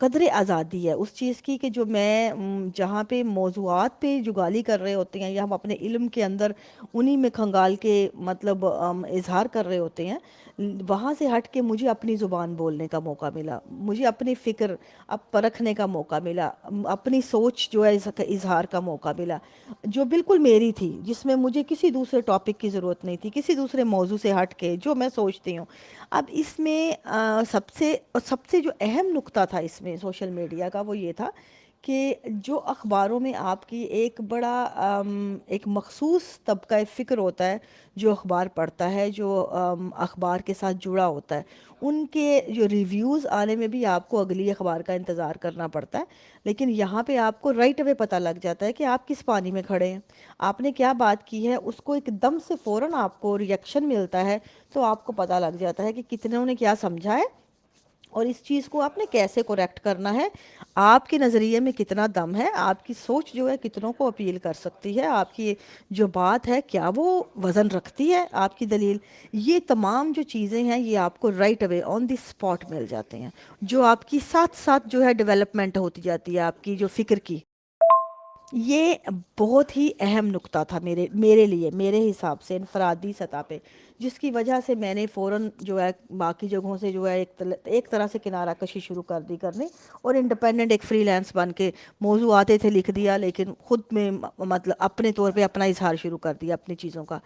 قدر آزادی ہے اس چیز کی کہ جو میں جہاں پہ موضوعات پہ جو گالی کر رہے ہوتے ہیں یا ہم اپنے علم کے اندر انہی میں کھنگال کے مطلب اظہار کر رہے ہوتے ہیں، وہاں سے ہٹ کے مجھے اپنی زبان بولنے کا موقع ملا، مجھے اپنی فکر اب پرکھنے کا موقع ملا، اپنی سوچ جو ہے اس کا اظہار کا موقع ملا، جو بالکل میری تھی، جس میں مجھے کسی دوسرے ٹاپک کی ضرورت نہیں تھی، کسی دوسرے موضوع سے ہٹ کے جو میں سوچتی ہوں۔ اب اس میں سب سے جو اہم نقطہ تھا اس میں سوشل میڈیا کا وہ یہ تھا کہ جو اخباروں میں آپ کی ایک بڑا ایک مخصوص طبقہ فکر ہوتا ہے جو اخبار پڑھتا ہے، جو اخبار کے ساتھ جڑا ہوتا ہے، ان کے جو ریویوز آنے میں بھی آپ کو اگلی اخبار کا انتظار کرنا پڑتا ہے، لیکن یہاں پہ آپ کو رائٹ اوے پتہ لگ جاتا ہے کہ آپ کس پانی میں کھڑے ہیں، آپ نے کیا بات کی ہے، اس کو ایک دم سے فوراً آپ کو ریئیکشن ملتا ہے، تو آپ کو پتہ لگ جاتا ہے کہ کتنوں نے کیا سمجھا ہے اور اس چیز کو آپ نے کیسے کوریکٹ کرنا ہے، آپ کے نظریے میں کتنا دم ہے، آپ کی سوچ جو ہے کتنوں کو اپیل کر سکتی ہے، آپ کی جو بات ہے کیا وہ وزن رکھتی ہے، آپ کی دلیل، یہ تمام جو چیزیں ہیں یہ آپ کو رائٹ اوے آن دی سپاٹ مل جاتے ہیں، جو آپ کی ساتھ ساتھ جو ہے ڈیولپمنٹ ہوتی جاتی ہے آپ کی جو فکر کی۔ یہ بہت ہی اہم نقطہ تھا میرے لیے، میرے حساب سے انفرادی سطح پہ، جس کی وجہ سے میں نے فوراً جو ہے باقی جگہوں سے جو ہے ایک طرح سے کنارہ کشی شروع کر دی کرنے، اور انڈیپینڈنٹ ایک فری لانس بن کے موضوع آتے تھے لکھ دیا، لیکن خود میں مطلب اپنے طور پہ اپنا اظہار شروع کر دیا اپنی چیزوں کا۔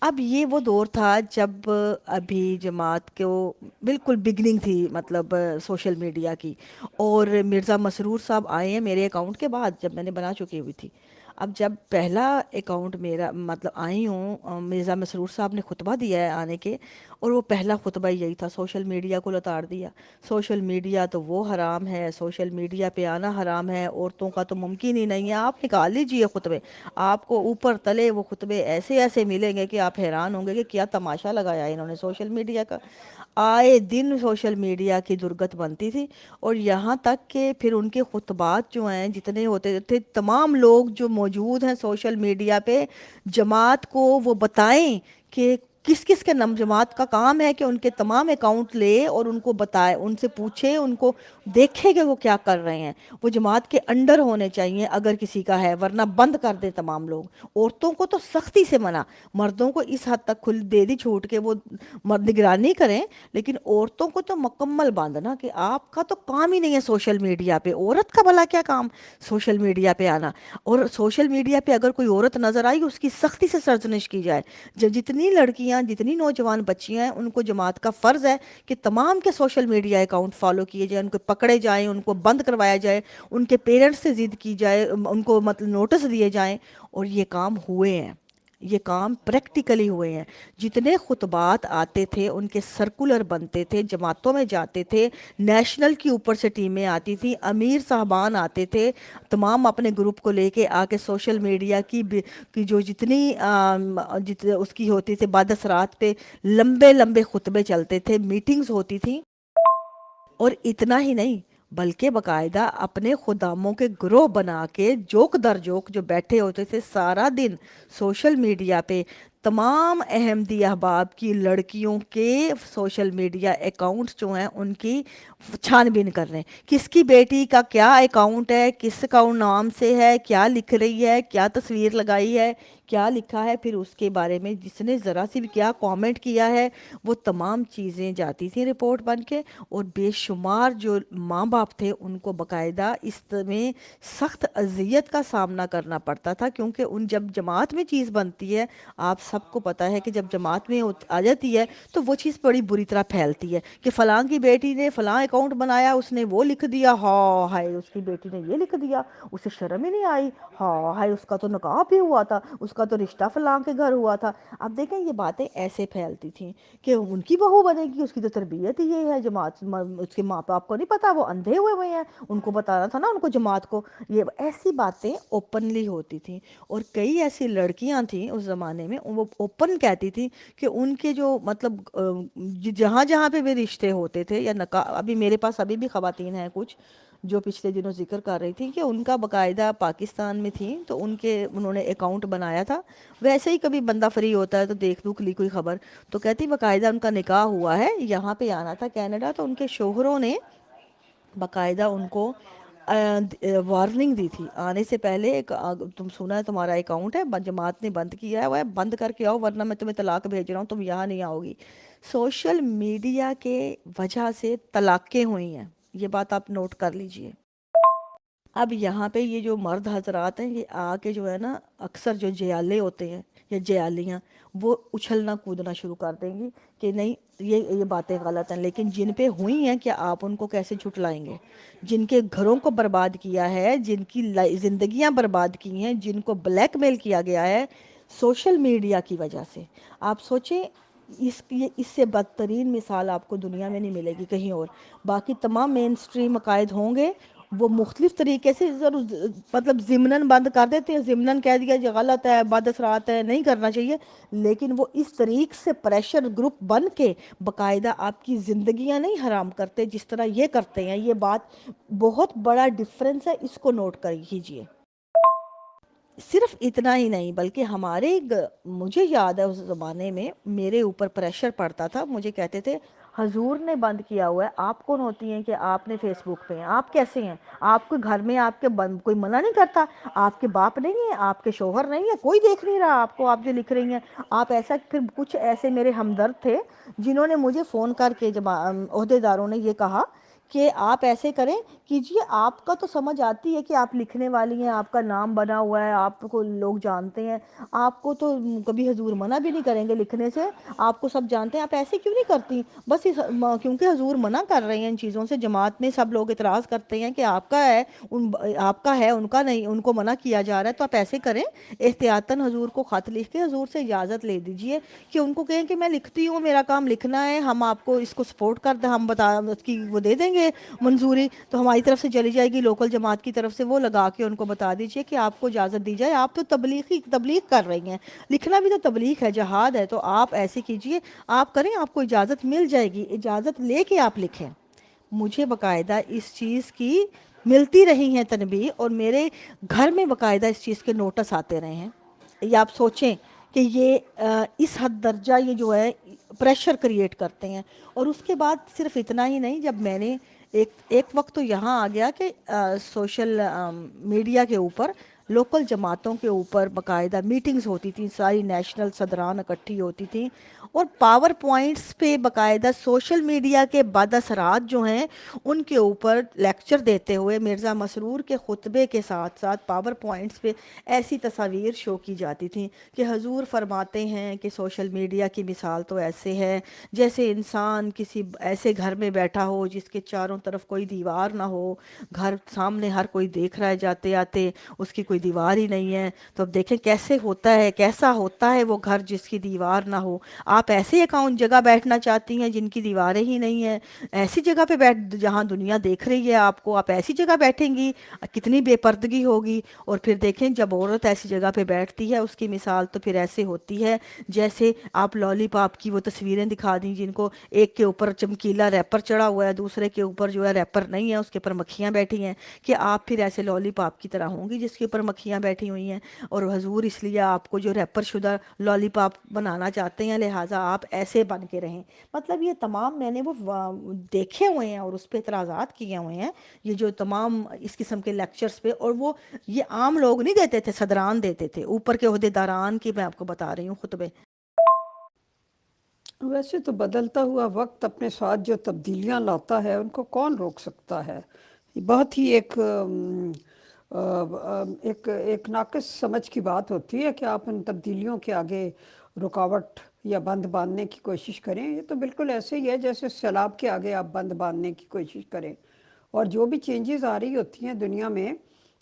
اب یہ وہ دور تھا جب ابھی جماعت کو بالکل بگننگ تھی، مطلب سوشل میڈیا کی، اور مرزا مسرور صاحب آئے ہیں میرے اکاؤنٹ کے بعد جب میں نے بنا چکی ہوئی تھی۔ اب جب پہلا اکاؤنٹ میرا مطلب آئی ہوں، مرزا مسرور صاحب نے خطبہ دیا ہے آنے کے، اور وہ پہلا خطبہ یہی تھا، سوشل میڈیا کو لتاڑ دیا، سوشل میڈیا تو وہ حرام ہے، سوشل میڈیا پہ آنا حرام ہے، عورتوں کا تو ممکن ہی نہیں ہے، آپ نکال لیجئے خطبے، آپ کو اوپر تلے وہ خطبے ایسے ایسے ملیں گے کہ آپ حیران ہوں گے کہ کیا تماشا لگایا ہے انہوں نے سوشل میڈیا کا۔ آئے دن سوشل میڈیا کی درگت بنتی تھی، اور یہاں تک کہ پھر ان کے خطبات جو ہیں جتنے ہوتے تھے، تمام لوگ جو موجود ہیں سوشل میڈیا پہ جماعت کو وہ بتائیں کہ کس کس کے نام، جماعت کا کام ہے کہ ان کے تمام اکاؤنٹ لے اور ان کو بتائے، ان سے پوچھے، ان کو دیکھے کہ وہ کیا کر رہے ہیں، وہ جماعت کے انڈر ہونے چاہیے اگر کسی کا ہے، ورنہ بند کر دیں تمام لوگ۔ عورتوں کو تو سختی سے منع، مردوں کو اس حد تک کھل دے دی چھوٹ کے وہ مرد نگرانی کریں، لیکن عورتوں کو تو مکمل باندھنا کہ آپ کا تو کام ہی نہیں ہے سوشل میڈیا پہ، عورت کا بھلا کیا کام سوشل میڈیا پہ آنا، اور سوشل میڈیا پہ اگر کوئی عورت نظر آئی اس کی سختی سے سرزنش کی جائے۔ جتنی لڑکیاں، جتنی نوجوان بچیاں ہیں، ان کو جماعت کا فرض ہے کہ تمام کے سوشل میڈیا اکاؤنٹ فالو کیے جائیں، ان کو پکڑے جائیں، ان کو بند کروایا جائے، ان کے پیرنٹس سے ضد کی جائے، ان کو مطلب نوٹس دیے جائیں، اور یہ کام ہوئے ہیں، یہ کام پریکٹیکلی ہوئے ہیں۔ جتنے خطبات آتے تھے ان کے سرکولر بنتے تھے، جماعتوں میں جاتے تھے، نیشنل کی اوپر سے ٹیمیں آتی تھیں، امیر صاحبان آتے تھے، تمام اپنے گروپ کو لے کے آ کے سوشل میڈیا کی جو جتنی اس کی ہوتی تھی بعد اثرات پہ لمبے لمبے خطبے چلتے تھے، میٹنگز ہوتی تھیں، اور اتنا ہی نہیں بلکہ باقاعدہ اپنے خداموں کے گروہ بنا کے جوک در جوک جو بیٹھے ہوتے تھے سارا دن سوشل میڈیا پہ، تمام احمدی احباب کی لڑکیوں کے سوشل میڈیا اکاؤنٹس جو ہیں ان کی چھان بین کر رہے ہیں، کس کی بیٹی کا کیا اکاؤنٹ ہے، کس اکاؤنٹ نام سے ہے، کیا لکھ رہی ہے، کیا تصویر لگائی ہے، کیا لکھا ہے، پھر اس کے بارے میں جس نے ذرا سی بھی کیا کامنٹ کیا ہے، وہ تمام چیزیں جاتی تھیں رپورٹ بن کے، اور بے شمار جو ماں باپ تھے ان کو باقاعدہ اس میں سخت اذیت کا سامنا کرنا پڑتا تھا، کیونکہ ان جب جماعت میں چیز بنتی ہے، آپ سب کو پتہ ہے کہ جب جماعت میں آ جاتی ہے تو وہ چیز بڑی بری طرح پھیلتی ہے کہ فلاں کی بیٹی نے فلاں اکاؤنٹ بنایا، اس نے وہ لکھ دیا، ہاں ہائے اس کی بیٹی نے یہ لکھ دیا، اسے شرم ہی نہیں آئی، ہاں ہائے اس کا تو نکاح بھی ہوا تھا، اس کا تو رشتہ فلاں کے گھر ہوا تھا۔ اب دیکھیں یہ باتیں ایسے پھیلتی تھیں کہ ان کی بہو بنے گی، اس کی تو تربیت ہی یہ ہے، جماعت اس کے ماں باپ کو نہیں پتا، وہ اندھے ہوئے ہیں، ان کو بتانا تھا نا ان کو جماعت کو، یہ ایسی باتیں اوپنلی ہوتی تھیں، اور کئی ایسی لڑکیاں تھیں اس زمانے میں وہ اوپن کہتی تھیں کہ ان کے جو مطلب جہاں جہاں پہ بھی رشتے ہوتے تھے یا نکاح، ابھی میرے پاس ابھی بھی خواتین ہیں کچھ جو پچھلے دنوں ذکر کر رہی تھیں کہ ان کا باقاعدہ پاکستان میں تھیں تو انہوں نے اکاؤنٹ بنایا تھا، ویسے ہی کبھی بندہ فری ہوتا ہے تو دیکھ دکھ لی کوئی خبر، تو کہتی باقاعدہ ان کا نکاح ہوا ہے، یہاں پہ آنا تھا کینیڈا، تو ان کے شوہروں نے باقاعدہ ان کو وارننگ دی تھی آنے سے پہلے، تم سنا ہے تمہارا اکاؤنٹ ہے جماعت نے بند کیا ہے، وہ بند کر کے آؤ ورنہ میں تمہیں طلاق بھیج رہا ہوں، تم یہاں نہیں آؤ گی۔ سوشل میڈیا کے وجہ سے طلاقیں ہوئی ہیں، یہ بات آپ نوٹ کر لیجئے۔ اب یہاں پہ یہ جو مرد حضرات ہیں، یہ آ کے جو ہے نا، اکثر جو جیالے ہوتے ہیں یا جیالیاں، وہ اچھلنا کودنا شروع کر دیں گی کہ نہیں یہ باتیں غلط ہیں، لیکن جن پہ ہوئی ہیں کیا آپ ان کو کیسے جھٹلائیں گے؟ جن کے گھروں کو برباد کیا ہے، جن کی زندگیاں برباد کی ہیں، جن کو بلیک میل کیا گیا ہے سوشل میڈیا کی وجہ سے، آپ سوچیں اس سے بدترین مثال آپ کو دنیا میں نہیں ملے گی کہیں اور۔ باقی تمام مین سٹریم عقائد ہوں گے، وہ مختلف طریقے سے مطلب ضمناً بند کر دیتے ہیں، ضمناً کہہ دیا یہ غلط ہے، بد اثرات ہے، نہیں کرنا چاہیے، لیکن وہ اس طریق سے پریشر گروپ بن کے باقاعدہ آپ کی زندگیاں نہیں حرام کرتے جس طرح یہ کرتے ہیں۔ یہ بات بہت بڑا ڈفرنس ہے، اس کو نوٹ کر کیجئے۔ صرف اتنا ہی نہیں بلکہ مجھے یاد ہے اس زمانے میں میرے اوپر پریشر پڑتا تھا، مجھے کہتے تھے حضور نے بند کیا ہوا ہے، آپ کون ہوتی ہیں کہ آپ نے فیس بک پہ ہیں، آپ کیسے ہیں؟ آپ کے گھر میں آپ کے کوئی منع نہیں کرتا؟ آپ کے باپ نہیں ہیں، آپ کے شوہر نہیں ہے، کوئی دیکھ نہیں رہا آپ کو، آپ جو لکھ رہی ہیں آپ ایسا؟ پھر کچھ ایسے میرے ہمدرد تھے جنہوں نے مجھے فون کر کے، جب عہدیداروں نے یہ کہا کہ آپ ایسے کریں کیجئے، آپ کا تو سمجھ آتی ہے کہ آپ لکھنے والی ہیں، آپ کا نام بنا ہوا ہے، آپ کو لوگ جانتے ہیں، آپ کو تو کبھی حضور منع بھی نہیں کریں گے لکھنے سے، آپ کو سب جانتے ہیں، آپ ایسے کیوں نہیں کرتی؟ بس کیونکہ حضور منع کر رہے ہیں ان چیزوں سے، جماعت میں سب لوگ اعتراض کرتے ہیں کہ آپ کا ہے ان کا نہیں، ان کو منع کیا جا رہا ہے، تو آپ ایسے کریں احتیاطاً حضور کو خط لکھ کے حضور سے اجازت لے دیجئے کہ ان کو کہیں کہ میں لکھتی ہوں، میرا کام لکھنا ہے، ہم آپ کو اس کو سپورٹ کر دیں، ہم اس کی وہ دے دیں گے منظوری، تو ہماری طرف سے چلی جائے گی، لوکل جماعت کی طرف سے وہ لگا کے ان کو بتا دیجئے کہ آپ کو اجازت دی جائے، آپ تو تبلیغ کر رہی ہیں، لکھنا بھی تو تبلیغ ہے، جہاد ہے، تو آپ ایسے کیجئے، آپ کریں، آپ کو اجازت مل جائے گی، اجازت لے کے آپ لکھیں۔ مجھے باقاعدہ اس چیز کی ملتی رہی ہیں تنبیہ، اور میرے گھر میں باقاعدہ اس چیز کے نوٹس آتے رہے ہیں۔ یہ آپ سوچیں کہ یہ اس حد درجہ یہ جو ہے پریشر کریٹ کرتے ہیں۔ اور اس کے بعد صرف اتنا ہی نہیں، جب میں نے ایک وقت تو یہاں آ گیا کہ سوشل میڈیا کے اوپر لوکل جماعتوں کے اوپر باقاعدہ میٹنگز ہوتی تھیں، ساری نیشنل صدران اکٹھی ہوتی تھیں، اور پاور پوائنٹس پہ باقاعدہ سوشل میڈیا کے بد اثرات جو ہیں ان کے اوپر لیکچر دیتے ہوئے مرزا مسرور کے خطبے کے ساتھ ساتھ پاور پوائنٹس پہ ایسی تصاویر شو کی جاتی تھیں کہ حضور فرماتے ہیں کہ سوشل میڈیا کی مثال تو ایسے ہے جیسے انسان کسی ایسے گھر میں بیٹھا ہو جس کے چاروں طرف کوئی دیوار نہ ہو، گھر سامنے ہر کوئی دیکھ رہا ہے جاتے آتے، اس کی کوئی دیوار ہی نہیں ہے، تو اب دیکھیں کیسا ہوتا ہے وہ گھر جس کی دیوار نہ ہو۔ آپ ایسے اکاؤنٹ جگہ بیٹھنا چاہتی ہیں جن کی دیواریں ہی نہیں ہیں، ایسی جگہ پہ جہاں دنیا دیکھ رہی ہے آپ ایسی جگہ بیٹھیں گی، کتنی بے پردگی ہوگی۔ اور پھر دیکھیں جب عورت ایسی جگہ پہ بیٹھتی ہے اس کی مثال تو پھر ایسے ہوتی ہے جیسے آپ لالی پاپ کی وہ تصویریں دکھا دیں جن کو ایک کے اوپر چمکیلا ریپر چڑھا ہوا ہے، دوسرے کے اوپر جو ہے ریپر نہیں ہے، اس کے اوپر مکھیاں بیٹھی ہیں، کہ آپ پھر ایسے لالی پاپ کی طرح ہوں گی جس کے اوپر مکھیاں بیٹھی ہوئی ہیں۔ اور حضور اس لیے آپ کو جو ریپر شدہ لالی پاپ بنانا چاہتے ہیں، لہٰذا آپ ایسے بن کے رہیں۔ مطلب یہ تمام میں نے وہ دیکھے ہوئے ہیں اور اس پہ اعتراضات کیے ہوئے ہیں، یہ جو تمام اس قسم کے لیکچرز پہ، اور وہ یہ عام لوگ نہیں دیتے تھے، صدران دیتے تھے، اوپر کے عہدیداران کی میں آپ کو بتا رہی ہوں خطبے۔ ویسے تو بدلتا ہوا وقت اپنے ساتھ جو تبدیلیاں لاتا ہے ان کو کون روک سکتا ہے؟ یہ بہت ہی ایک ناقص سمجھ کی بات ہوتی ہے کہ آپ ان تبدیلیوں کے آگے رکاوٹ یا بند باندھنے کی کوشش کریں۔ یہ تو بالکل ایسے ہی ہے جیسے سیلاب کے آگے آپ بند باندھنے کی کوشش کریں، اور جو بھی چینجز آ رہی ہوتی ہیں دنیا میں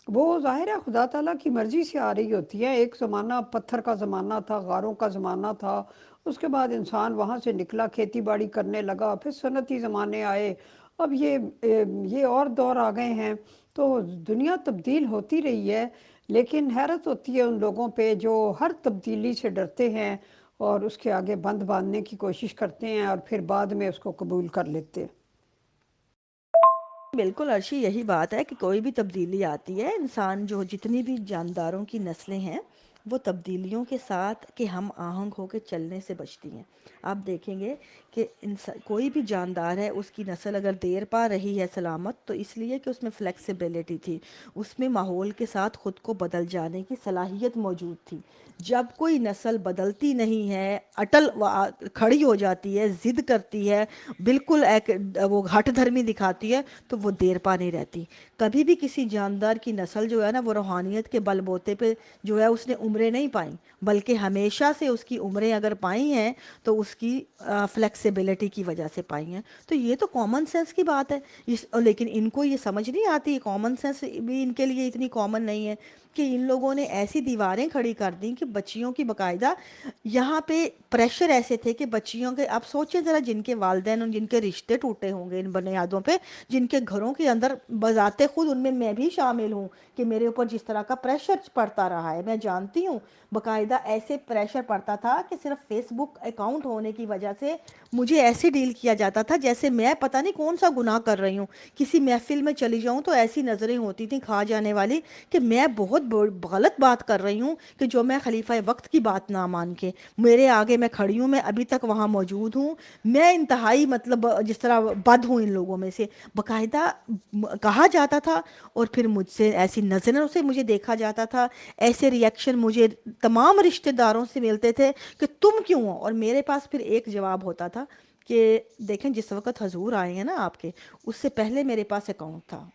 وہ ظاہر ہے خدا تعالیٰ کی مرضی سے آ رہی ہوتی ہے۔ ایک زمانہ پتھر کا زمانہ تھا، غاروں کا زمانہ تھا، اس کے بعد انسان وہاں سے نکلا، کھیتی باڑی کرنے لگا، پھر صنعتی زمانے آئے، اب یہ اور دور آ گئے ہیں، تو دنیا تبدیل ہوتی رہی ہے۔ لیکن حیرت ہوتی ہے ان لوگوں پہ جو ہر تبدیلی سے ڈرتے ہیں اور اس کے آگے بند باندھنے کی کوشش کرتے ہیں اور پھر بعد میں اس کو قبول کر لیتے ہیں۔ بالکل عرشی، یہی بات ہے کہ کوئی بھی تبدیلی آتی ہے، انسان جو جتنی بھی جانداروں کی نسلیں ہیں وہ تبدیلیوں کے ساتھ کہ ہم آہنگ ہو کے چلنے سے بچتی ہیں۔ آپ دیکھیں گے کہ کوئی بھی جاندار ہے، اس کی نسل اگر دیر پا رہی ہے سلامت، تو اس لیے کہ اس میں فلیکسیبلٹی تھی، اس میں ماحول کے ساتھ خود کو بدل جانے کی صلاحیت موجود تھی۔ جب کوئی نسل بدلتی نہیں ہے، اٹل کھڑی ہو جاتی ہے، ضد کرتی ہے، بالکل ایک وہ ہٹ دھرمی دکھاتی ہے، تو وہ دیر پا نہیں رہتی۔ کبھی بھی کسی جاندار کی نسل جو ہے نا، وہ روحانیت کے بل بوتے پہ جو ہے اس نے عمریں نہیں پائیں، بلکہ ہمیشہ سے اس کی عمریں اگر پائی ہیں تو اس کی فلیکسیبلٹی کی وجہ سے پائی ہیں۔ تو یہ تو کامن سینس کی بات ہے، لیکن ان کو یہ سمجھ نہیں آتی، کامن سینس بھی ان کے لیے اتنی کامن نہیں ہے کہ ان لوگوں نے ایسی دیواریں کھڑی کر دیں کہ بچیوں کی باقاعدہ یہاں پہ پریشر ایسے تھے کہ بچیوں کے، آپ سوچیں ذرا، جن کے والدین اور جن کے رشتے ٹوٹے ہوں گے ان بنیادوں پہ، جن کے گھروں کے اندر بذات خود، ان میں بھی شامل ہوں، کہ میرے اوپر جس طرح کا پریشر پڑتا رہا ہے میں جانتی ہوں، باقاعدہ ایسے پریشر پڑتا تھا کہ صرف فیس بک اکاؤنٹ ہونے کی وجہ سے مجھے ایسے ڈیل کیا جاتا تھا جیسے میں پتہ نہیں کون سا گناہ کر رہی ہوں۔ کسی محفل میں چلی جاؤں تو ایسی نظریں ہوتی تھیں کھا جانے والی کہ میں بہت غلط بات کر رہی ہوں، کہ جو میں خلیفہ وقت کی بات نہ مان کے میرے آگے میں کھڑی ہوں، میں ابھی تک وہاں موجود ہوں، میں انتہائی مطلب جس طرح بد ہوں ان لوگوں میں سے، باقاعدہ کہا جاتا تھا۔ اور پھر مجھ سے ایسی نظروں سے مجھے دیکھا جاتا تھا، ایسے ریئیکشن مجھے تمام رشتہ داروں سے ملتے تھے کہ تم کیوں ہو؟ اور میرے پاس پھر ایک جواب ہوتا تھا کہ دیکھیں، جس وقت حضور آئے ہیں نا آپ کے، اس سے پہلے میرے پاس اکاؤنٹ تھا۔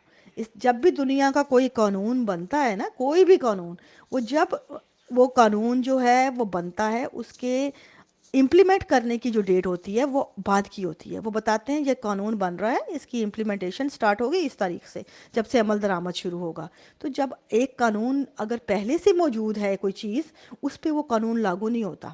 جب بھی دنیا کا کوئی قانون بنتا ہے نا، کوئی بھی قانون، وہ جب وہ قانون جو ہے وہ بنتا ہے، اس کے امپلیمنٹ کرنے کی جو ڈیٹ ہوتی ہے وہ بعد کی ہوتی ہے۔ وہ بتاتے ہیں یہ قانون بن رہا ہے، اس کی امپلیمنٹیشن سٹارٹ ہوگی اس تاریخ سے، جب سے عمل درآمد شروع ہوگا۔ تو جب ایک قانون اگر پہلے سے موجود ہے کوئی چیز، اس پہ وہ قانون لاگو نہیں ہوتا،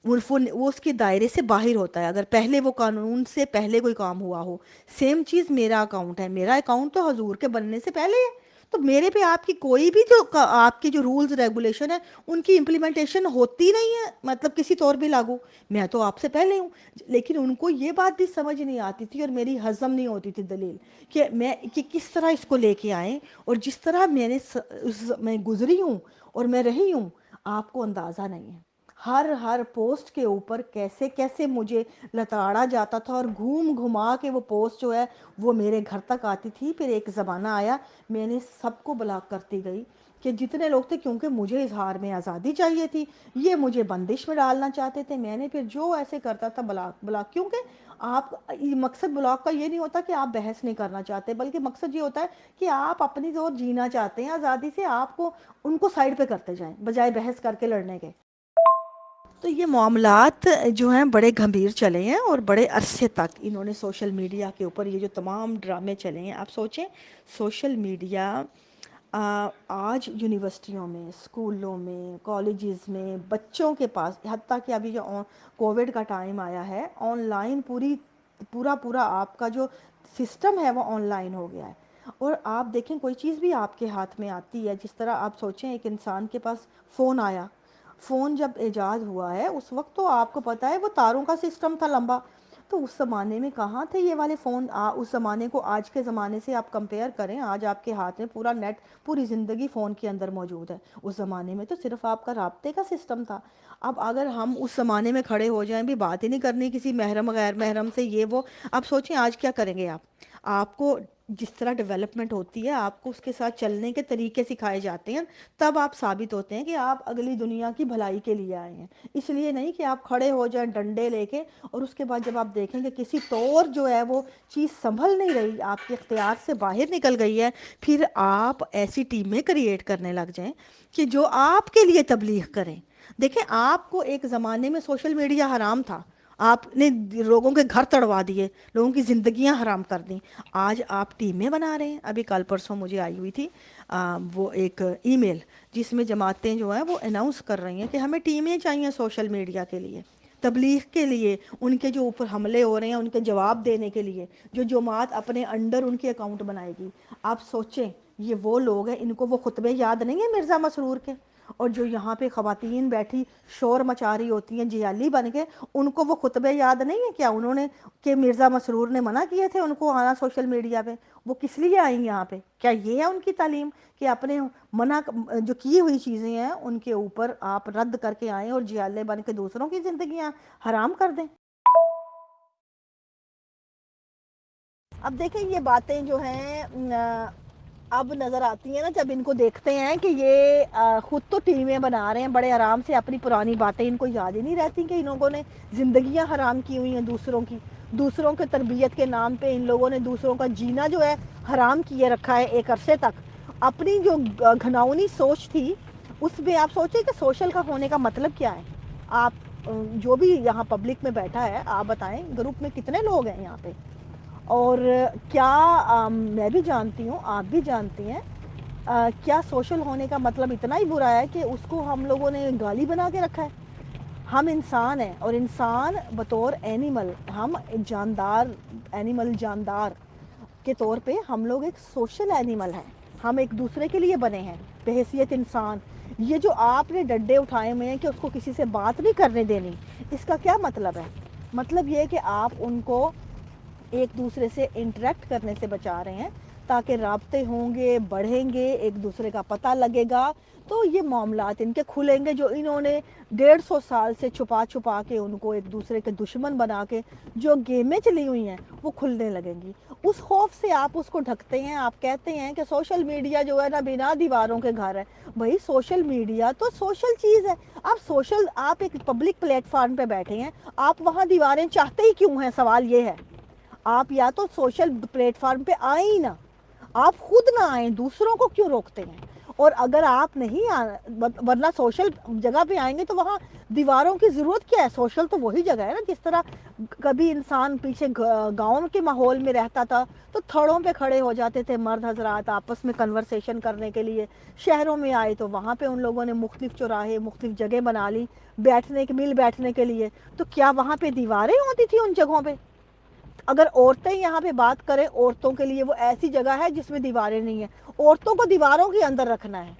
وہ اس کے دائرے سے باہر ہوتا ہے، اگر پہلے وہ قانون سے پہلے کوئی کام ہوا ہو۔ سیم چیز میرا اکاؤنٹ ہے، میرا اکاؤنٹ تو حضور کے بننے سے پہلے ہے، تو میرے پہ آپ کی کوئی بھی جو آپ کی جو رولز ریگولیشن ہے، ان کی امپلیمنٹیشن ہوتی نہیں ہے، مطلب کسی طور بھی لاگو، میں تو آپ سے پہلے ہوں۔ لیکن ان کو یہ بات بھی سمجھ نہیں آتی تھی اور میری ہضم نہیں ہوتی تھی دلیل، کہ کس طرح اس کو لے کے آئیں، اور جس طرح میں گزری ہوں اور میں رہی ہوں، آپ کو اندازہ نہیں ہے۔ ہر پوسٹ کے اوپر کیسے کیسے مجھے لتاڑا جاتا تھا، اور گھوم گھما کے وہ پوسٹ جو ہے وہ میرے گھر تک آتی تھی۔ پھر ایک زمانہ آیا، میں نے سب کو بلاک کرتی گئی، کہ جتنے لوگ تھے، کیونکہ مجھے اظہار میں آزادی چاہیے تھی، یہ مجھے بندش میں ڈالنا چاہتے تھے، میں نے پھر جو ایسے کرتا تھا بلاک، کیونکہ آپ، مقصد بلاک کا یہ نہیں ہوتا کہ آپ بحث نہیں کرنا چاہتے، بلکہ مقصد یہ ہوتا ہے کہ آپ اپنی طور جینا چاہتے ہیں آزادی سے، آپ کو ان کو سائڈ پہ کرتے جائیں بجائے بحث کر کے لڑنے کے۔ تو یہ معاملات جو ہیں بڑے گھمبیر چلے ہیں، اور بڑے عرصے تک انہوں نے سوشل میڈیا کے اوپر یہ جو تمام ڈرامے چلے ہیں، آپ سوچیں سوشل میڈیا آج یونیورسٹیوں میں، اسکولوں میں، کالجز میں، بچوں کے پاس، حتیٰ کہ ابھی جو کووڈ کا ٹائم آیا ہے، آن لائن پورا آپ کا جو سسٹم ہے وہ آن لائن ہو گیا ہے۔ اور آپ دیکھیں کوئی چیز بھی آپ کے ہاتھ میں آتی ہے، جس طرح آپ سوچیں ایک انسان کے پاس فون آیا، فون جب ایجاد ہوا ہے اس وقت تو آپ کو پتہ ہے وہ تاروں کا سسٹم تھا لمبا، تو اس زمانے میں کہاں تھے یہ والے فون؟ اس زمانے کو آج کے زمانے سے آپ کمپیئر کریں، آج آپ کے ہاتھ میں پورا نیٹ، پوری زندگی فون کے اندر موجود ہے، اس زمانے میں تو صرف آپ کا رابطے کا سسٹم تھا۔ اب اگر ہم اس زمانے میں کھڑے ہو جائیں، بھی بات ہی نہیں کرنی کسی محرم غیر محرم سے، یہ وہ، اب سوچیں آج کیا کریں گے آپ کو جس طرح ڈیولپمنٹ ہوتی ہے، آپ کو اس کے ساتھ چلنے کے طریقے سکھائے جاتے ہیں، تب آپ ثابت ہوتے ہیں کہ آپ اگلی دنیا کی بھلائی کے لیے آئے ہیں، اس لیے نہیں کہ آپ کھڑے ہو جائیں ڈنڈے لے کے، اور اس کے بعد جب آپ دیکھیں کہ کسی طور جو ہے وہ چیز سنبھل نہیں رہی، آپ کے اختیار سے باہر نکل گئی ہے، پھر آپ ایسی ٹیمیں کریٹ کرنے لگ جائیں کہ جو آپ کے لیے تبلیغ کریں۔ دیکھیں، آپ کو ایک زمانے میں سوشل میڈیا حرام تھا، آپ نے لوگوں کے گھر تڑوا دیے، لوگوں کی زندگیاں حرام کر دیں، آج آپ ٹیمیں بنا رہے ہیں۔ ابھی کل پرسوں مجھے آئی ہوئی تھی وہ ایک ای میل، جس میں جماعتیں جو ہیں وہ اناؤنس کر رہی ہیں کہ ہمیں ٹیمیں چاہیے سوشل میڈیا کے لیے، تبلیغ کے لیے، ان کے جو اوپر حملے ہو رہے ہیں ان کے جواب دینے کے لیے، جو جماعت اپنے انڈر ان کے اکاؤنٹ بنائے گی۔ آپ سوچیں، یہ وہ لوگ ہیں، ان کو وہ خطبے یاد نہیں ہیں مرزا مسرور کے؟ اور جو یہاں پہ خواتین بیٹھی شور مچا رہی ہوتی ہیں جیالی بن کے، ان کو وہ خطبے یاد نہیں ہے کیا انہوں نے، کہ مرزا مسرور نے منع کیے تھے ان کو آنا سوشل میڈیا پہ؟ وہ کس لیے آئیں یہاں پہ؟ کیا یہ ہے ان کی تعلیم کہ اپنے منع جو کی ہوئی چیزیں ہیں ان کے اوپر آپ رد کر کے آئیں اور جیالے بن کے دوسروں کی زندگیاں حرام کر دیں؟ اب دیکھیں یہ باتیں جو ہیں اب نظر آتی ہیں نا جب ان کو دیکھتے ہیں کہ یہ خود تو ٹیمیں بنا رہے ہیں بڑے آرام سے، اپنی پرانی باتیں ان کو یاد ہی نہیں رہتی کہ ان لوگوں نے زندگیاں حرام کی ہوئی ہیں دوسروں کی، دوسروں کے تربیت کے نام پہ ان لوگوں نے دوسروں کا جینا جو ہے حرام کیے رکھا ہے ایک عرصے تک۔ اپنی جو گھناؤنی سوچ تھی اس میں آپ سوچیں کہ سوشل کا ہونے کا مطلب کیا ہے۔ آپ جو بھی یہاں پبلک میں بیٹھا ہے آپ بتائیں گروپ میں کتنے لوگ ہیں یہاں پہ؟ اور کیا میں بھی جانتی ہوں آپ بھی جانتی ہیں کیا سوشل ہونے کا مطلب اتنا ہی برا ہے کہ اس کو ہم لوگوں نے گالی بنا کے رکھا ہے؟ ہم انسان ہیں اور انسان بطور اینیمل، ہم جاندار اینیمل، جاندار کے طور پہ ہم لوگ ایک سوشل اینیمل ہیں، ہم ایک دوسرے کے لیے بنے ہیں بحیثیت انسان۔ یہ جو آپ نے ڈنڈے اٹھائے ہوئے ہیں کہ اس کو کسی سے بات نہیں کرنے دینی، اس کا کیا مطلب ہے؟ مطلب یہ کہ آپ ان کو ایک دوسرے سے انٹریکٹ کرنے سے بچا رہے ہیں تاکہ رابطے ہوں گے، بڑھیں گے، ایک دوسرے کا پتہ لگے گا، تو یہ معاملات ان کے کھلیں گے جو انہوں نے 150 سال سے چھپا چھپا کے ان کو ایک دوسرے کے دشمن بنا کے جو گیمیں چلی ہوئی ہیں وہ کھلنے لگیں گی۔ اس خوف سے آپ اس کو ڈھکتے ہیں، آپ کہتے ہیں کہ سوشل میڈیا جو ہے نا بنا دیواروں کے گھر ہے۔ بھائی سوشل میڈیا تو سوشل چیز ہے، آپ ایک پبلک پلیٹ فارم پہ بیٹھے ہیں، آپ وہاں دیواریں چاہتے ہی کیوں ہیں؟ سوال یہ ہے، آپ یا تو سوشل پلیٹ فارم پہ آئیں ہی نہ، آپ خود نہ آئیں، دوسروں کو کیوں روکتے ہیں؟ اور اگر آپ نہیں ورنہ سوشل جگہ پہ آئیں گے تو وہاں دیواروں کی ضرورت کیا ہے؟ سوشل تو وہی جگہ ہے نا، جس طرح کبھی انسان پیچھے گاؤں کے ماحول میں رہتا تھا تو تھڑوں پہ کھڑے ہو جاتے تھے مرد حضرات آپس میں کنورسیشن کرنے کے لیے، شہروں میں آئے تو وہاں پہ ان لوگوں نے مختلف چوراہے، مختلف جگہ بنا لی مل بیٹھنے کے لیے، تو کیا وہاں پہ دیواریں ہوتی تھی ان جگہوں پہ؟ اگر عورتیں یہاں پہ بات کریں، عورتوں کے لیے وہ ایسی جگہ ہے جس میں دیواریں نہیں ہیں، عورتوں کو دیواروں کے اندر رکھنا ہے،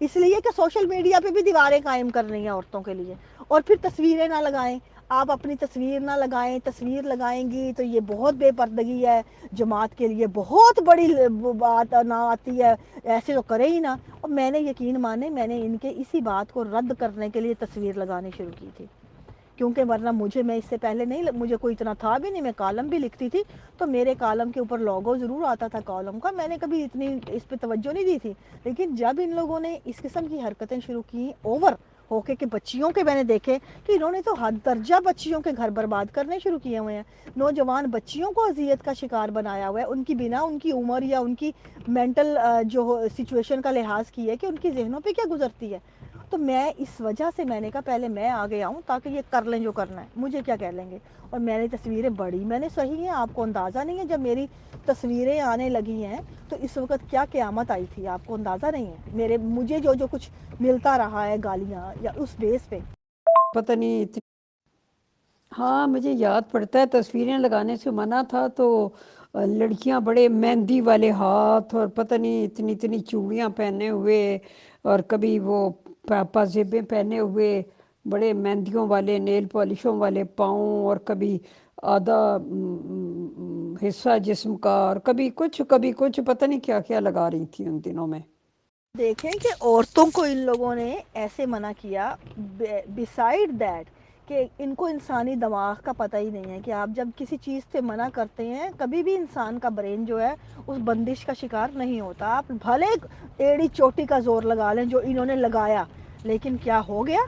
اس لیے کہ سوشل میڈیا پہ بھی دیواریں قائم کر رہی ہیں عورتوں کے لیے۔ اور پھر تصویریں نہ لگائیں، آپ اپنی تصویر نہ لگائیں، تصویر لگائیں گی تو یہ بہت بے پردگی ہے، جماعت کے لیے بہت بڑی بات نہ آتی ہے، ایسے تو کرے ہی نہ۔ اور میں نے یقین مانے میں نے ان کے اسی بات کو رد کرنے کے لیے تصویر لگانی شروع کی تھی، کیونکہ ورنہ میں اس سے پہلے نہیں، مجھے کوئی اتنا تھا بھی نہیں، میں کالم بھی لکھتی تھی تو میرے کالم کے اوپر لوگو ضرور آتا تھا کالم کا، میں نے کبھی اتنی اس پہ توجہ نہیں دی تھی۔ لیکن جب ان لوگوں نے اس قسم کی حرکتیں شروع کی اوور ہو کے کہ بچیوں کے، میں نے دیکھے کہ انہوں نے تو حد درجہ بچیوں کے گھر برباد کرنے شروع کیے ہوئے ہیں، نوجوان بچیوں کو اذیت کا شکار بنایا ہوا ہے، ان کی بنا ان کی عمر یا ان کی مینٹل جو سچویشن کا لحاظ کی ہے کہ ان کی ذہنوں پہ کیا گزرتی ہے۔ تو میں اس وجہ سے میں نے کہا پہلے میں آگے آؤں تاکہ یہ کر لیں جو کرنا ہے، مجھے کیا کہہ لیں گے۔ اور میں نے تصویریں بڑی میں نے صحیح ہیں، آپ کو اندازہ نہیں ہے جب میری تصویریں آنے لگی ہیں تو اس وقت کیا قیامت آئی تھی، آپ کو اندازہ نہیں ہے، مجھے جو کچھ ملتا رہا ہے گالیاں یا اس بیس پہ۔ پتہ نہیں ہاں مجھے یاد پڑتا ہے تصویریں لگانے سے منع تھا تو لڑکیاں بڑے مہندی والے ہاتھ اور پتہ نہیں اتنی اتنی چوڑیاں پہنے ہوئے اور کبھی وہ پازیبیں پہنے ہوئے، بڑے مہندیوں والے نیل پالشوں والے پاؤں، اور کبھی آدھا حصہ جسم کا، اور کبھی کچھ پتہ نہیں کیا کیا لگا رہی تھی ان دنوں میں۔ دیکھیں کہ عورتوں کو ان لوگوں نے ایسے منع کیا، بسائڈ دیٹ کہ ان کو انسانی دماغ کا پتہ ہی نہیں ہے کہ آپ جب کسی چیز سے منع کرتے ہیں کبھی بھی انسان کا برین جو ہے اس بندش کا شکار نہیں ہوتا۔ آپ بھلے ایڑی چوٹی کا زور لگا لیں جو انہوں نے لگایا، لیکن کیا ہو گیا؟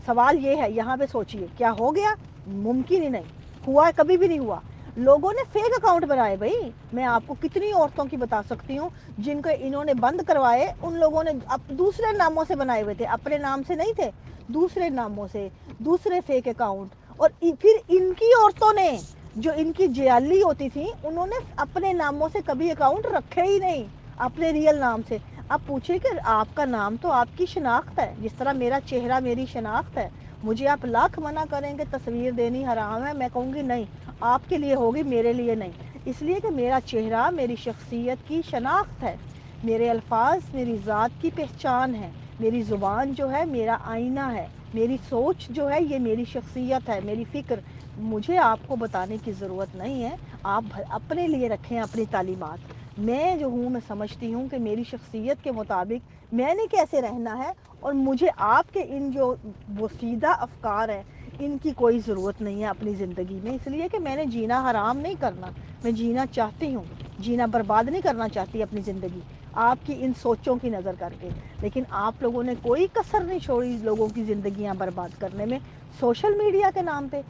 سوال یہ ہے، یہاں پہ سوچئے کیا ہو گیا؟ ممکن ہی نہیں ہوا ہے، کبھی بھی نہیں ہوا۔ لوگوں نے فیک اکاؤنٹ بنائے، بھائی میں آپ کو کتنی عورتوں کی بتا سکتی ہوں جن کو انہوں نے بند کروائے، ان لوگوں نے دوسرے ناموں سے بنائے ہوئے تھے، اپنے نام سے نہیں تھے، دوسرے ناموں سے، دوسرے فیک اکاؤنٹ۔ اور پھر ان کی عورتوں نے جو ان کی جیالی ہوتی تھی انہوں نے اپنے ناموں سے کبھی اکاؤنٹ رکھے ہی نہیں، اپنے ریئل نام سے۔ اب پوچھیں کہ آپ کا نام تو آپ کی شناخت ہے، جس طرح میرا چہرہ میری شناخت ہے، مجھے آپ لاکھ منع کریں کہ تصویر دینی حرام ہے، میں کہوں گی نہیں، آپ کے لیے ہوگی میرے لیے نہیں، اس لیے کہ میرا چہرہ میری شخصیت کی شناخت ہے، میرے الفاظ میری ذات کی پہچان ہے، میری زبان جو ہے میرا آئینہ ہے، میری سوچ جو ہے یہ میری شخصیت ہے، میری فکر. مجھے آپ کو بتانے کی ضرورت نہیں ہے، آپ اپنے لیے رکھیں اپنی تعلیمات. میں جو ہوں میں سمجھتی ہوں کہ میری شخصیت کے مطابق میں نے کیسے رہنا ہے، اور مجھے آپ کے ان جو بوسیدہ افکار ہیں ان کی کوئی ضرورت نہیں ہے اپنی زندگی میں، اس لیے کہ میں نے جینا حرام نہیں کرنا، میں جینا چاہتی ہوں، جینا برباد نہیں کرنا چاہتی اپنی زندگی آپ کی ان سوچوں کی نظر کر کے. لیکن آپ لوگوں نے کوئی کسر نہیں چھوڑی لوگوں کی زندگیاں برباد کرنے میں سوشل میڈیا کے نام پہ.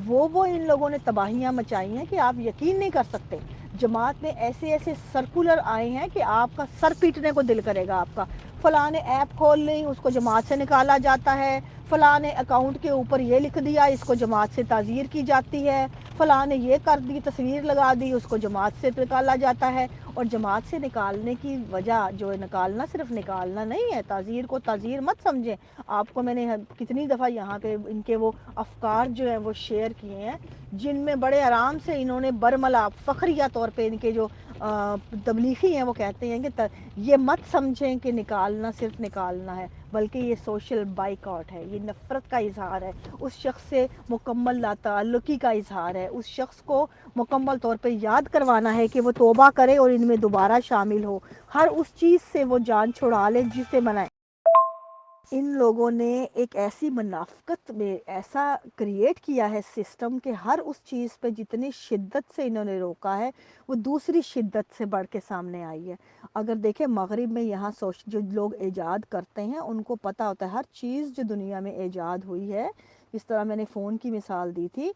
وہ ان لوگوں نے تباہیاں مچائی ہیں کہ آپ یقین نہیں کر سکتے. جماعت میں ایسے ایسے سرکولر آئے ہیں کہ آپ کا سر پیٹنے کو دل کرے گا. آپ کا فلاں نے ایپ کھول لی اس کو جماعت سے نکالا جاتا ہے، فلاں نے اکاؤنٹ کے اوپر یہ لکھ دیا اس کو جماعت سے تعزیر کی جاتی ہے، فلاں نے یہ کر دی تصویر لگا دی اس کو جماعت سے نکالا جاتا ہے. اور جماعت سے نکالنے کی وجہ جو ہے نکالنا صرف نکالنا نہیں ہے، تعزیر کو تعزیر مت سمجھیں. آپ کو میں نے کتنی دفعہ یہاں پہ ان کے وہ افکار جو ہیں وہ شیئر کیے ہیں جن میں بڑے آرام سے انہوں نے برملا فخریہ طور پہ ان کے جو تبلیغی ہیں وہ کہتے ہیں کہ یہ مت سمجھیں کہ نکالنا صرف نکالنا ہے، بلکہ یہ سوشل بائیکاٹ ہے، یہ نفرت کا اظہار ہے، اس شخص سے مکمل لا تعلقی کا اظہار ہے، اس شخص کو مکمل طور پہ یاد کروانا ہے کہ وہ توبہ کرے اور ان میں دوبارہ شامل ہو، ہر اس چیز سے وہ جان چھڑا لے جسے منائے. ان لوگوں نے ایک ایسی منافقت میں ایسا کریٹ کیا ہے سسٹم کہ ہر اس چیز پہ جتنی شدت سے انہوں نے روکا ہے وہ دوسری شدت سے بڑھ کے سامنے آئی ہے. اگر دیکھیں مغرب میں یہاں جو لوگ ایجاد کرتے ہیں ان کو پتہ ہوتا ہے ہر چیز جو دنیا میں ایجاد ہوئی ہے. اس طرح میں نے فون کی مثال دی تھی،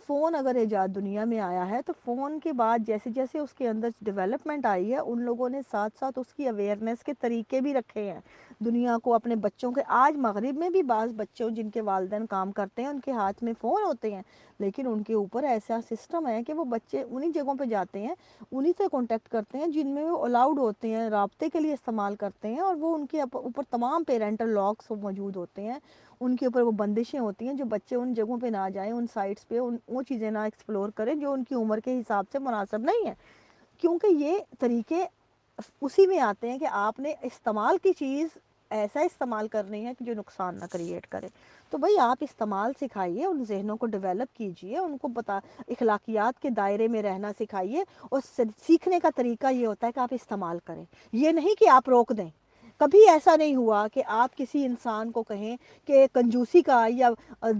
فون اگر ایجاد دنیا میں آیا ہے تو فون کے بعد جیسے جیسے اس کے اندر ڈیولپمنٹ آئی ہے ان لوگوں نے ساتھ ساتھ اس کی اویئرنیس کے طریقے بھی رکھے ہیں دنیا کو اپنے بچوں کے. آج مغرب میں بھی بعض بچوں جن کے والدین کام کرتے ہیں ان کے ہاتھ میں فون ہوتے ہیں، لیکن ان کے اوپر ایسا سسٹم ہے کہ وہ بچے انہی جگہوں پہ جاتے ہیں انہی سے کانٹیکٹ کرتے ہیں جن میں وہ الاؤڈ ہوتے ہیں، رابطے کے لیے استعمال کرتے ہیں، اور وہ ان کے اوپر تمام پیرنٹل لاکس موجود ہوتے ہیں، ان کے اوپر وہ بندشیں ہوتی ہیں جو بچے ان جگہوں پہ نہ جائیں، ان سائٹس پہ وہ چیزیں نہ ایکسپلور کریں جو ان کی عمر کے حساب سے مناسب نہیں ہے. کیونکہ یہ طریقے اسی میں آتے ہیں کہ آپ نے استعمال کی چیز ایسا استعمال کرنی ہے کہ جو نقصان نہ کریٹ کرے. تو بھئی آپ استعمال سکھائیے، ان ذہنوں کو ڈیولپ کیجئے، ان کو اخلاقیات کے دائرے میں رہنا سکھائیے، اور سیکھنے کا طریقہ یہ ہوتا ہے کہ آپ استعمال کریں، یہ نہیں کہ آپ روک دیں. کبھی ایسا نہیں ہوا کہ آپ کسی انسان کو کہیں کہ کنجوسی کا یا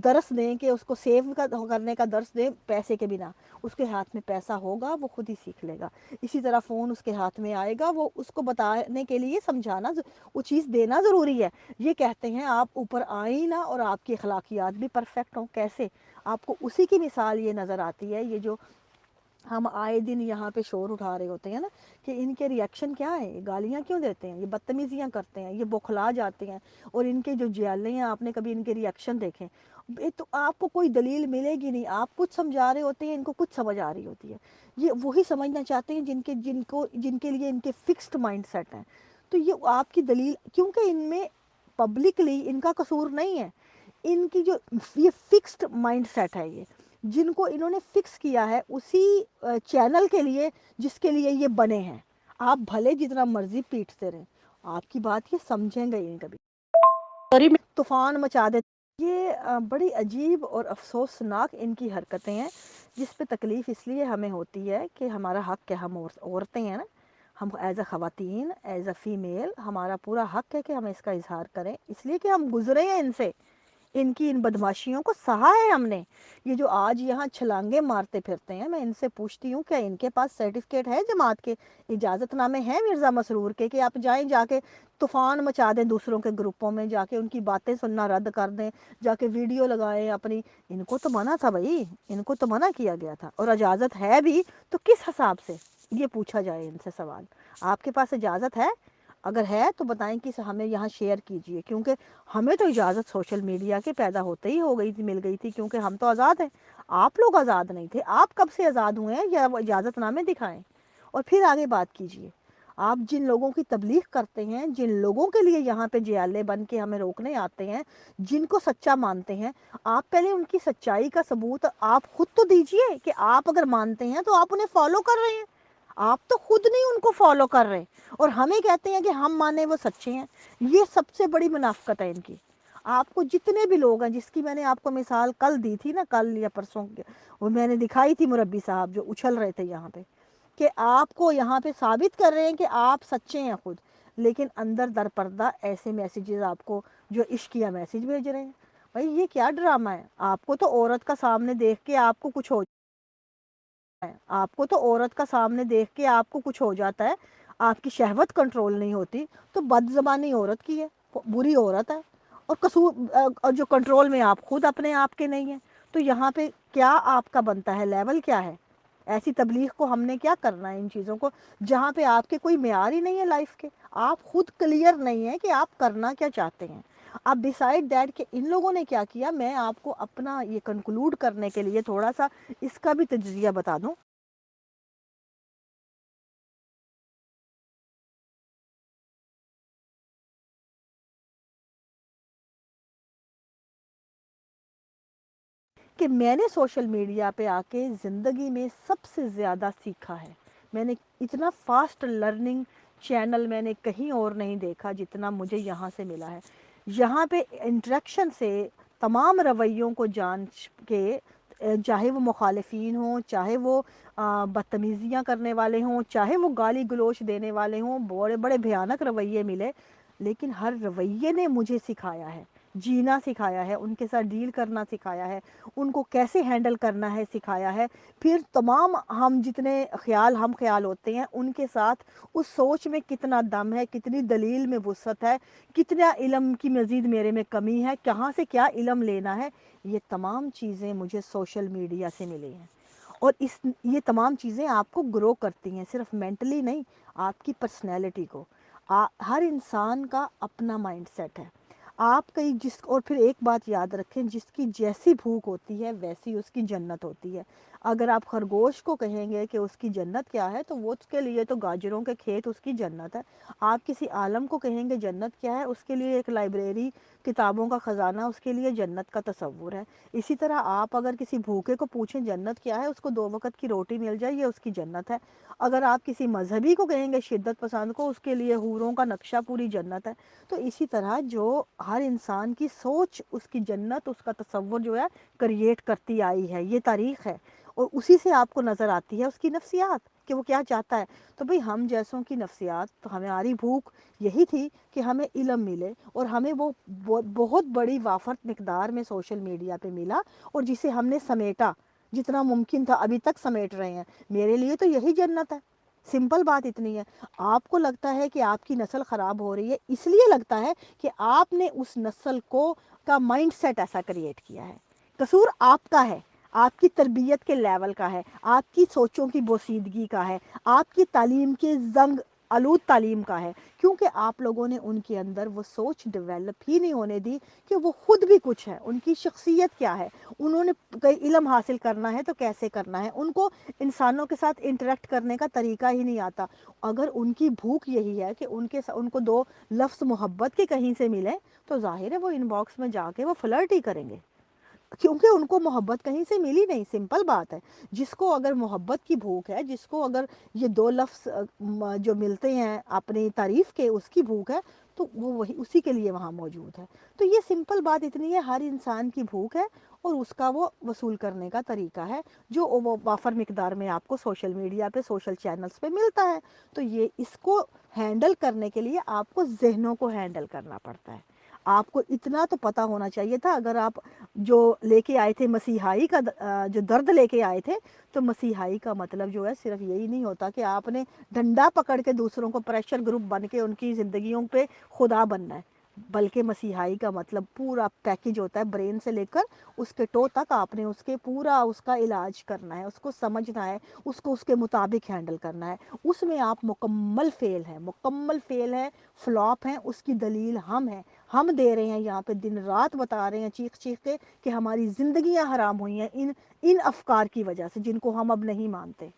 درس دیں کہ اس کو سیو کرنے کا درس دیں پیسے کے بنا. اس کے ہاتھ میں پیسہ ہوگا وہ خود ہی سیکھ لے گا. اسی طرح فون اس کے ہاتھ میں آئے گا، وہ اس کو بتانے کے لیے سمجھانا وہ چیز دینا ضروری ہے. یہ کہتے ہیں آپ اوپر آئیں نا اور آپ کی اخلاقیات بھی پرفیکٹ ہوں. کیسے؟ آپ کو اسی کی مثال یہ نظر آتی ہے، یہ جو ہم آئے دن یہاں پہ شور اٹھا رہے ہوتے ہیں نا کہ ان کے ریاکشن کیا ہے، یہ گالیاں کیوں دیتے ہیں، یہ بدتمیزیاں کرتے ہیں، یہ بوکھلا جاتے ہیں، اور ان کے جو جیلے ہیں آپ نے کبھی ان کے ریاکشن دیکھیں تو آپ کو کوئی دلیل ملے گی نہیں. آپ کچھ سمجھا رہے ہوتے ہیں ان کو کچھ سمجھ آ رہی ہوتی ہے. یہ وہی سمجھنا چاہتے ہیں جن کے لیے ان کے فکسڈ مائنڈ سیٹ ہیں. تو یہ آپ کی دلیل، کیونکہ ان میں پبلکلی ان کا قصور نہیں ہے، ان کی جو یہ فکسڈ مائنڈ سیٹ ہے، یہ جن کو انہوں نے فکس کیا ہے اسی چینل کے لیے جس کے لیے یہ بنے ہیں. آپ بھلے جتنا مرضی پیٹتے رہیں، آپ کی بات یہ سمجھیں گے نہیں کبھی. طوفان مچا دیتے. یہ بڑی عجیب اور افسوسناک ان کی حرکتیں ہیں، جس پہ تکلیف اس لیے ہمیں ہوتی ہے کہ ہمارا حق ہے، ہم عورتیں ہیں نا، ہم ایز اے خواتین، ایز اے فیمیل، ہمارا پورا حق ہے کہ ہم اس کا اظہار کریں، اس لیے کہ ہم گزرے ہیں ان سے، ان کی ان بدماشیوں کو سہا ہے ہم نے. یہ جو آج یہاں چھلانگے مارتے پھرتے ہیں، میں ان سے پوچھتی ہوں کیا ان کے پاس سرٹیفکیٹ ہے جماعت کے، اجازت نامے ہیں مرزا مسرور کے کہ آپ جائیں جا کے طوفان مچا دیں دوسروں کے گروپوں میں، جا کے ان کی باتیں سننا رد کر دیں، جا کے ویڈیو لگائیں اپنی. ان کو تو منع تھا بھائی، ان کو تو منع کیا گیا تھا، اور اجازت ہے بھی تو کس حساب سے، یہ پوچھا جائے ان سے سوال. آپ کے پاس اجازت ہے؟ اگر ہے تو بتائیں کہ ہمیں یہاں شیئر کیجئے، کیونکہ ہمیں تو اجازت سوشل میڈیا کے پیدا ہوتے ہی ہو گئی تھی، مل گئی تھی، کیونکہ ہم تو آزاد ہیں. آپ لوگ آزاد نہیں تھے. آپ کب سے آزاد ہوئے ہیں؟ یا اجازت نامے دکھائیں اور پھر آگے بات کیجئے. آپ جن لوگوں کی تبلیغ کرتے ہیں، جن لوگوں کے لیے یہاں پہ جیالے بن کے ہمیں روکنے آتے ہیں، جن کو سچا مانتے ہیں، آپ پہلے ان کی سچائی کا ثبوت آپ خود تو دیجئے کہ آپ اگر مانتے ہیں تو آپ انہیں فالو کر رہے ہیں. آپ تو خود نہیں ان کو فالو کر رہے اور ہمیں کہتے ہیں کہ ہم مانے وہ سچے ہیں. یہ سب سے بڑی منافقت ہے ان کی. آپ کو جتنے بھی لوگ ہیں، جس کی میں نے آپ کو مثال کل دی تھی نا، کل یا پرسوں، وہ میں نے دکھائی تھی مربی صاحب جو اچھل رہے تھے یہاں پہ، کہ آپ کو یہاں پہ ثابت کر رہے ہیں کہ آپ سچے ہیں خود، لیکن اندر در پردہ ایسے میسیجز آپ کو جو عشقیہ میسیج بھیج رہے ہیں. بھائی یہ کیا ڈرامہ ہے؟ آپ کو تو عورت کا سامنے دیکھ کے آپ کو کچھ ہو ہے، آپ کو تو عورت کا سامنے دیکھ کے آپ کو کچھ ہو جاتا ہے، آپ کی شہوت کنٹرول نہیں ہوتی، تو بد زبانی عورت کی ہے، بری عورت ہے، اور اور جو کنٹرول میں آپ خود اپنے آپ کے نہیں ہیں. تو یہاں پہ کیا آپ کا بنتا ہے، لیول کیا ہے؟ ایسی تبلیغ کو ہم نے کیا کرنا ہے ان چیزوں کو، جہاں پہ آپ کے کوئی معیار ہی نہیں ہے لائف کے، آپ خود کلیئر نہیں ہے کہ آپ کرنا کیا چاہتے ہیں. اب ڈیسائیڈ دیٹ کہ ان لوگوں نے کیا کیا، میں آپ کو اپنا یہ کنکلوڈ کرنے کے لیے تھوڑا سا اس کا بھی تجزیہ بتا دوں. کہ میں نے سوشل میڈیا پہ آ کے زندگی میں سب سے زیادہ سیکھا ہے. میں نے اتنا فاسٹ لرننگ چینل میں نے کہیں اور نہیں دیکھا جتنا مجھے یہاں سے ملا ہے. یہاں پہ انٹریکشن سے تمام رویوں کو جان کے، چاہے وہ مخالفین ہوں، چاہے وہ بدتمیزیاں کرنے والے ہوں، چاہے وہ گالی گلوچ دینے والے ہوں، بڑے بڑے بھیانک رویے ملے، لیکن ہر رویے نے مجھے سکھایا ہے، جینا سکھایا ہے، ان کے ساتھ ڈیل کرنا سکھایا ہے، ان کو کیسے ہینڈل کرنا ہے سکھایا ہے. پھر تمام ہم جتنے ہم خیال ہوتے ہیں ان کے ساتھ اس سوچ میں کتنا دم ہے، کتنی دلیل میں وسعت ہے، کتنا علم کی مزید میرے میں کمی ہے، کہاں سے کیا علم لینا ہے، یہ تمام چیزیں مجھے سوشل میڈیا سے ملی ہیں. اور یہ تمام چیزیں آپ کو گرو کرتی ہیں، صرف مینٹلی نہیں، آپ کی پرسنالٹی کو. ہر انسان کا اپنا مائنڈ سیٹ ہے. آپ کئی اور پھر ایک بات یاد رکھیں، جس کی جیسی بھوک ہوتی ہے ویسی اس کی جنت ہوتی ہے. اگر آپ خرگوش کو کہیں گے کہ اس کی جنت کیا ہے، تو وہ اس کے لیے تو گاجروں کے کھیت اس کی جنت ہے. آپ کسی عالم کو کہیں گے جنت کیا ہے، اس کے لیے ایک لائبریری، کتابوں کا خزانہ اس کے لیے جنت کا تصور ہے. اسی طرح آپ اگر کسی بھوکے کو پوچھیں جنت کیا ہے، اس کو 2 وقت کی روٹی مل جائے، یہ اس کی جنت ہے. اگر آپ کسی مذہبی کو کہیں گے شدت پسند کو، اس کے لیے حوروں کا نقشہ پوری جنت ہے. تو اسی طرح جو ہر انسان کی سوچ، اس کی جنت، اس کا تصور جو ہے کریٹ کرتی آئی ہے، یہ تاریخ ہے. اور اسی سے آپ کو نظر آتی ہے اس کی نفسیات کہ وہ کیا چاہتا ہے. تو بھئی ہم جیسوں کی نفسیات، تو ہماری بھوک یہی تھی کہ ہمیں علم ملے، اور ہمیں وہ بہت بڑی وافر مقدار میں سوشل میڈیا پہ ملا، اور جسے ہم نے سمیٹا جتنا ممکن تھا، ابھی تک سمیٹ رہے ہیں. میرے لیے تو یہی جنت ہے. سمپل بات اتنی ہے. آپ کو لگتا ہے کہ آپ کی نسل خراب ہو رہی ہے، اس لیے لگتا ہے کہ آپ نے اس نسل کا مائنڈ سیٹ ایسا کریٹ کیا ہے. قصور آپ کا ہے، آپ کی تربیت کے لیول کا ہے، آپ کی سوچوں کی بوسیدگی کا ہے، آپ کی تعلیم کے زنگ آلود تعلیم کا ہے. کیونکہ آپ لوگوں نے ان کے اندر وہ سوچ ڈیولپ ہی نہیں ہونے دی کہ وہ خود بھی کچھ ہے، ان کی شخصیت کیا ہے، انہوں نے علم حاصل کرنا ہے تو کیسے کرنا ہے. ان کو انسانوں کے ساتھ انٹریکٹ کرنے کا طریقہ ہی نہیں آتا. اگر ان کی بھوک یہی ہے کہ ان کو 2 لفظ محبت کے کہیں سے ملے، تو ظاہر ہے وہ ان باکس میں جا کے وہ فلرٹ ہی کریں گے، کیونکہ ان کو محبت کہیں سے ملی نہیں. سمپل بات ہے. جس کو اگر محبت کی بھوک ہے، جس کو اگر یہ 2 لفظ جو ملتے ہیں اپنی تعریف کے، اس کی بھوک ہے، تو وہ وہی اسی کے لیے وہاں موجود ہے. تو یہ سمپل بات اتنی ہے، ہر انسان کی بھوک ہے، اور اس کا وہ وصول کرنے کا طریقہ ہے، جو وہ وافر مقدار میں آپ کو سوشل میڈیا پہ، سوشل چینلز پہ ملتا ہے. تو یہ اس کو ہینڈل کرنے کے لیے آپ کو ذہنوں کو ہینڈل کرنا پڑتا ہے. آپ کو اتنا تو پتہ ہونا چاہیے تھا، اگر آپ جو لے کے آئے تھے مسیحائی کا جو درد لے کے آئے تھے، تو مسیحائی کا مطلب جو ہے صرف یہی نہیں ہوتا کہ آپ نے ڈنڈا پکڑ کے دوسروں کو پریشر گروپ بن کے ان کی زندگیوں پہ خدا بننا ہے. بلکہ مسیحائی کا مطلب پورا پیکج ہوتا ہے، برین سے لے کر اس کے ٹو تک آپ نے اس کے پورا اس کا علاج کرنا ہے، اس کو سمجھنا ہے، اس کو اس کے مطابق ہینڈل کرنا ہے. اس میں آپ مکمل فیل ہیں، مکمل فیل ہیں، فلاپ ہیں. اس کی دلیل ہم ہیں، ہم دے رہے ہیں یہاں پہ، دن رات بتا رہے ہیں چیخ چیخ کے کہ ہماری زندگیاں حرام ہوئی ہیں ان افکار کی وجہ سے، جن کو ہم اب نہیں مانتے.